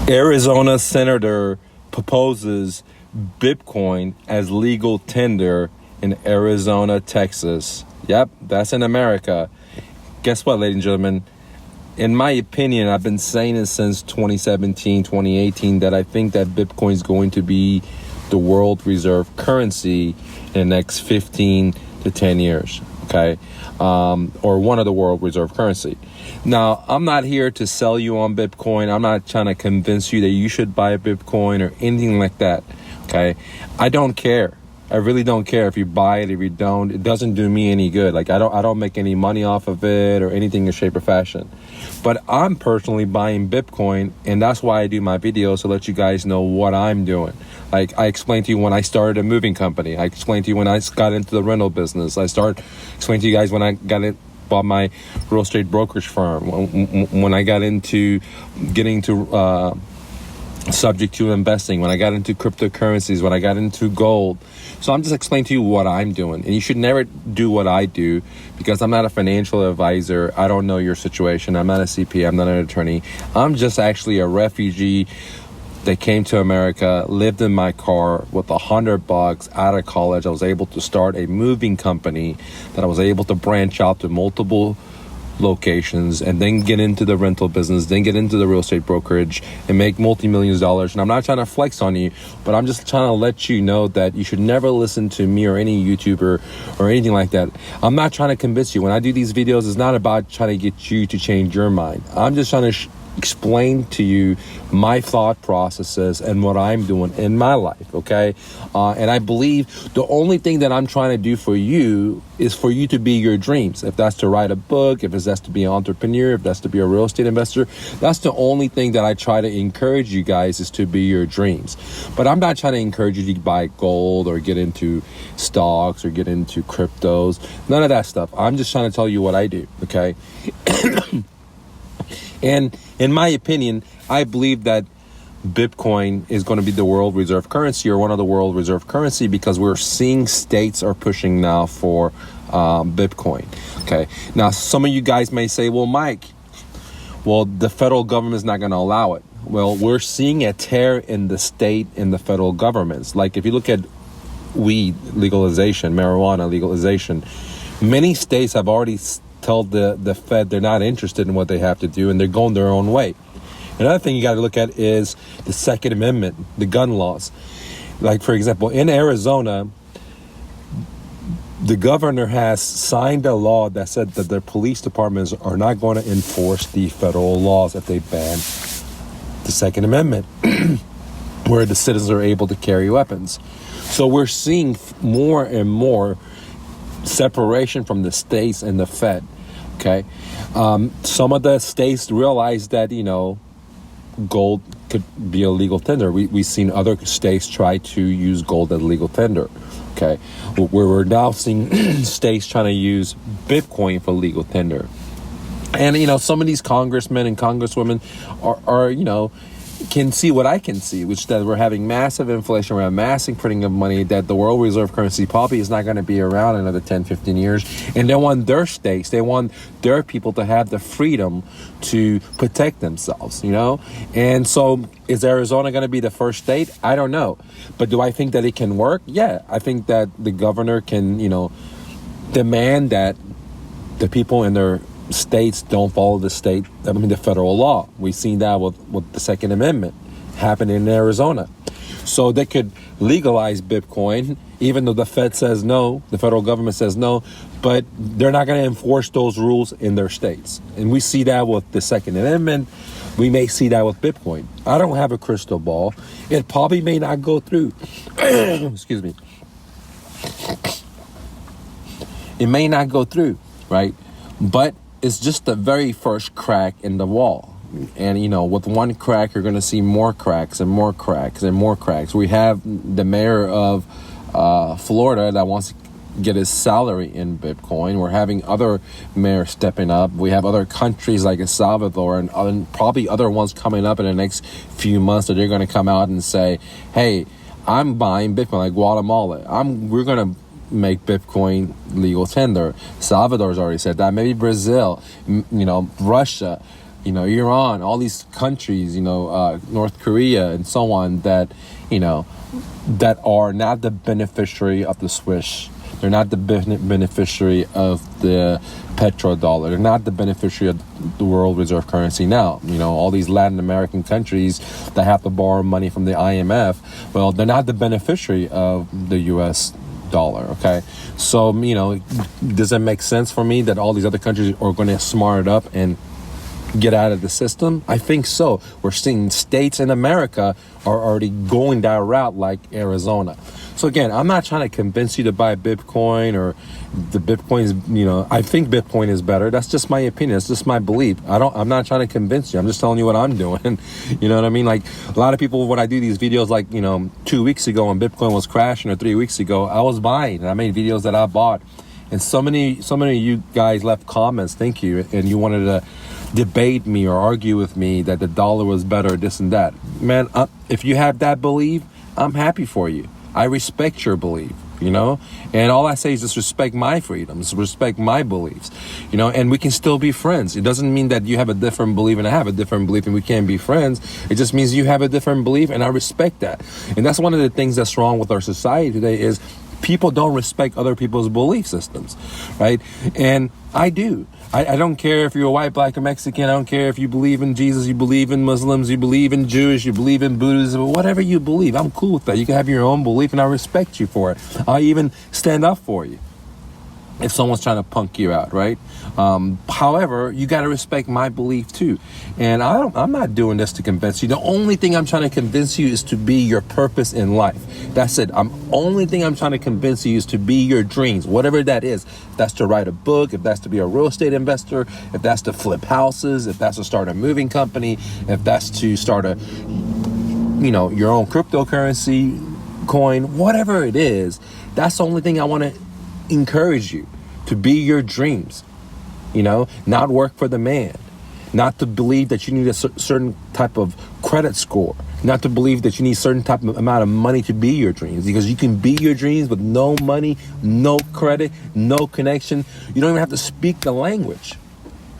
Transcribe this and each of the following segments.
Arizona senator proposes Bitcoin as legal tender in Arizona, Texas. Yep, that's in America. Guess what, ladies and gentlemen? In my opinion, I've been saying it since 2017, 2018, that I think that Bitcoin is going to be the world reserve currency in the next 15 to 10 years. Okay, or one of the world reserve currency. Now, I'm not here to sell you on Bitcoin. I'm not trying to convince you that you should buy a Bitcoin or anything like that. Okay, I don't care. I really don't care if you buy it, if you don't. It doesn't do me any good. Like I don't make any money off of it or anything in shape or fashion. But I'm personally buying Bitcoin, and that's why I do my videos, to let you guys know what I'm doing. Like I explained to you when I started a moving company. I explained to you when I got into the rental business. I explained to you guys when I bought my real estate brokerage firm. When I got into getting to subject to investing, when I got into cryptocurrencies, when I got into gold. So I'm just explaining to you what I'm doing. And you should never do what I do, because I'm not a financial advisor. I don't know your situation. I'm not a CPA. I'm not an attorney. I'm just actually a refugee that came to America, lived in my car with $100 out of college. I was able to start a moving company that I was able to branch out to multiple locations, and then get into the rental business, then get into the real estate brokerage and make multi-millions of dollars. And I'm not trying to flex on you, but I'm just trying to let you know that you should never listen to me or any YouTuber or anything like that. I'm not trying to convince you. When I do these videos, it's not about trying to get you to change your mind. I'm just trying to explain to you my thought processes and what I'm doing in my life, okay? And I believe the only thing that I'm trying to do for you is for you to be your dreams. If that's to write a book, if that's to be an entrepreneur, if that's to be a real estate investor, that's the only thing that I try to encourage you guys, is to be your dreams. But I'm not trying to encourage you to buy gold or get into stocks or get into cryptos. None of that stuff. I'm just trying to tell you what I do, okay? And in my opinion, I believe that Bitcoin is going to be the world reserve currency, or one of the world reserve currency, because we're seeing states are pushing now for Bitcoin. Okay. Now, some of you guys may say, well, Mike, the federal government is not going to allow it. Well, we're seeing a tear in the state and the federal governments. Like if you look at weed legalization, marijuana legalization, many states have already told the Fed they're not interested in what they have to do, and they're going their own way. Another thing you got to look at is the Second Amendment, the gun laws. Like, for example, in Arizona, the governor has signed a law that said that their police departments are not going to enforce the federal laws if they ban the Second Amendment, where the citizens are able to carry weapons. So we're seeing more and more separation from the states and the Fed. Okay, some of the states realize that gold could be a legal tender. We've seen other states try to use gold as a legal tender. Okay, where we're now seeing states trying to use Bitcoin for legal tender. And some of these congressmen and congresswomen are can see what I can see, which that we're having massive inflation, we're having massive printing of money, that the world reserve currency probably is not going to be around another 10, 15 years. And they want their states, they want their people to have the freedom to protect themselves, And so is Arizona going to be the first state? I don't know. But do I think that it can work? Yeah, I think that the governor can, demand that the people in their states don't follow the federal law. We've seen that with the Second Amendment happening in Arizona. So they could legalize Bitcoin, even though the Fed says no, the federal government says no, but they're not going to enforce those rules in their states. And we see that with the Second Amendment. We may see that with Bitcoin. I don't have a crystal ball. It probably may not go through. Excuse me. It may not go through, right? But it's just the very first crack in the wall. And, with one crack, you're going to see more cracks and more cracks and more cracks. We have the mayor of Florida that wants to get his salary in Bitcoin. We're having other mayors stepping up. We have other countries like El Salvador and probably other ones coming up in the next few months that they're going to come out and say, hey, I'm buying Bitcoin, like Guatemala. We're going to make Bitcoin legal tender. Salvador's already said that. Maybe Brazil, Russia, Iran, all these countries, North Korea and so on that, that are not the beneficiary of the Swish. They're not the beneficiary of the petrodollar. They're not the beneficiary of the world reserve currency now. All these Latin American countries that have to borrow money from the IMF, well, they're not the beneficiary of the U.S. dollar, okay? So, does it make sense for me that all these other countries are going to smart it up and get out of the system? I think so. We're seeing states in America are already going that route, like Arizona. So again, I'm not trying to convince you to buy Bitcoin or the Bitcoin is, I think Bitcoin is better. That's just my opinion. It's just my belief. I'm not trying to convince you. I'm just telling you what I'm doing. You know what I mean? Like a lot of people, when I do these videos, like, 2 weeks ago when Bitcoin was crashing or 3 weeks ago, I was buying and I made videos that I bought. And so many of you guys left comments, thank you, and you wanted to debate me or argue with me that the dollar was better, this and that. Man, if you have that belief, I'm happy for you. I respect your belief, and all I say is just respect my freedoms, respect my beliefs, and we can still be friends. It doesn't mean that you have a different belief and I have a different belief and we can't be friends. It just means you have a different belief and I respect that. And that's one of the things that's wrong with our society today is people don't respect other people's belief systems, right? And I do. I don't care if you're a white, black, or Mexican. I don't care if you believe in Jesus, you believe in Muslims, you believe in Jewish, you believe in Buddhism, whatever you believe. I'm cool with that. You can have your own belief and I respect you for it. I'll even stand up for you if someone's trying to punk you out, right? However, you got to respect my belief too. And I'm not doing this to convince you. The only thing I'm trying to convince you is to be your purpose in life. That's it. Only thing I'm trying to convince you is to be your dreams, whatever that is. If that's to write a book, if that's to be a real estate investor, if that's to flip houses, if that's to start a moving company, if that's to start your own cryptocurrency coin, whatever it is, that's the only thing I want to encourage you to be your dreams, not work for the man, not to believe that you need a certain type of credit score, not to believe that you need a certain type of amount of money to be your dreams, because you can be your dreams with no money, no credit, no connection. You don't even have to speak the language,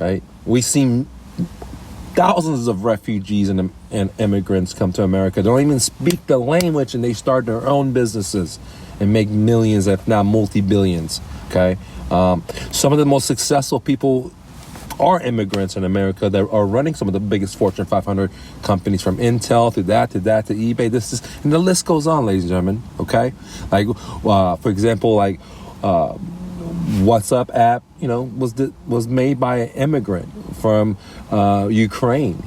right? We've seen thousands of refugees and immigrants come to America. They don't even speak the language and they start their own businesses and make millions, if not multi-billions, okay? Some of the most successful people are immigrants in America that are running some of the biggest Fortune 500 companies, from Intel to eBay. And the list goes on, ladies and gentlemen, okay? Like, for example, like WhatsApp app, was made by an immigrant from Ukraine,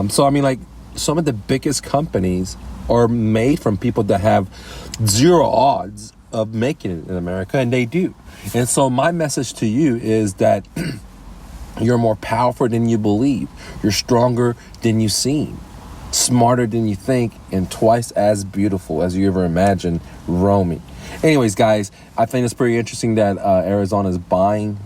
So, I mean, like, some of the biggest companies are made from people that have zero odds of making it in America, and they do. And so my message to you is that you're more powerful than you believe. You're stronger than you seem, smarter than you think, and twice as beautiful as you ever imagined. Romy. Anyways, guys, I think it's pretty interesting that Arizona is buying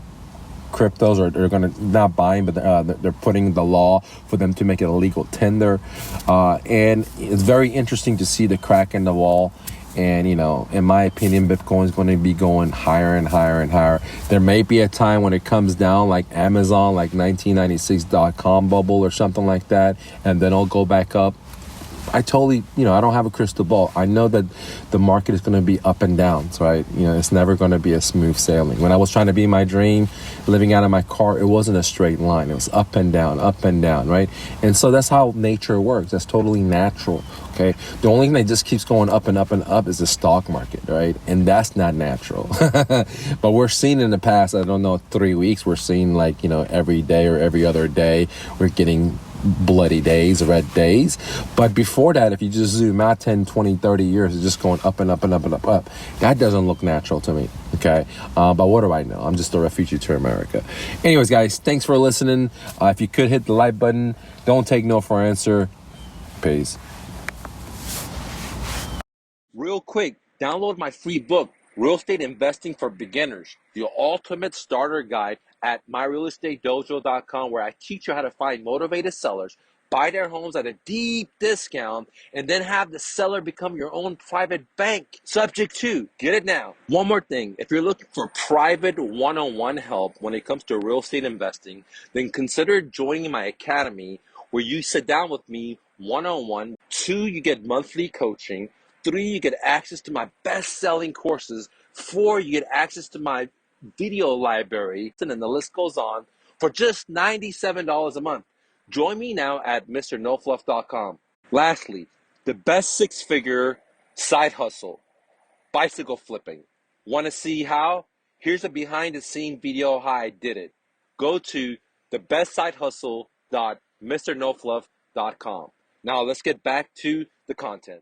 cryptos, or they're going to not buying, but they're putting the law for them to make it a legal tender. And it's very interesting to see the crack in the wall. And, in my opinion, Bitcoin is going to be going higher and higher and higher. There may be a time when it comes down like Amazon, like 1996.com bubble or something like that, and then it'll go back up. I totally, I don't have a crystal ball. I know that the market is going to be up and down, right? It's never going to be a smooth sailing. When I was trying to be my dream, living out of my car, it wasn't a straight line. It was up and down, right? And so that's how nature works. That's totally natural, okay? The only thing that just keeps going up and up and up is the stock market, right? And that's not natural. But we're seeing in the past, I don't know, 3 weeks, we're seeing like, every day or every other day, we're getting bloody days, red days. But before that, if you just zoom out 10, 20, 30 years, it's just going up and up and up and up, up. That doesn't look natural to me, okay? But what do I know? I'm just a refugee to America. Anyways, guys, thanks for listening. If you could hit the like button, don't take no for an answer. Peace. Real quick, download my free book, Real Estate Investing for Beginners, the ultimate starter guide at myrealestatedojo.com, where I teach you how to find motivated sellers, buy their homes at a deep discount, and then have the seller become your own private bank. Subject to, get it now. One more thing, if you're looking for private one-on-one help when it comes to real estate investing, then consider joining my academy where you sit down with me one-on-one. 2, you get monthly coaching. 3, you get access to my best-selling courses. 4, you get access to my video library, and then the list goes on for just $97 a month. Join me now at mrnofluff.com. Lastly, the best 6-figure side hustle, bicycle flipping. Want to see how? Here's a behind the scene video how I did it. Go to thebestsidehustle.mrnofluff.com. Now let's get back to the content.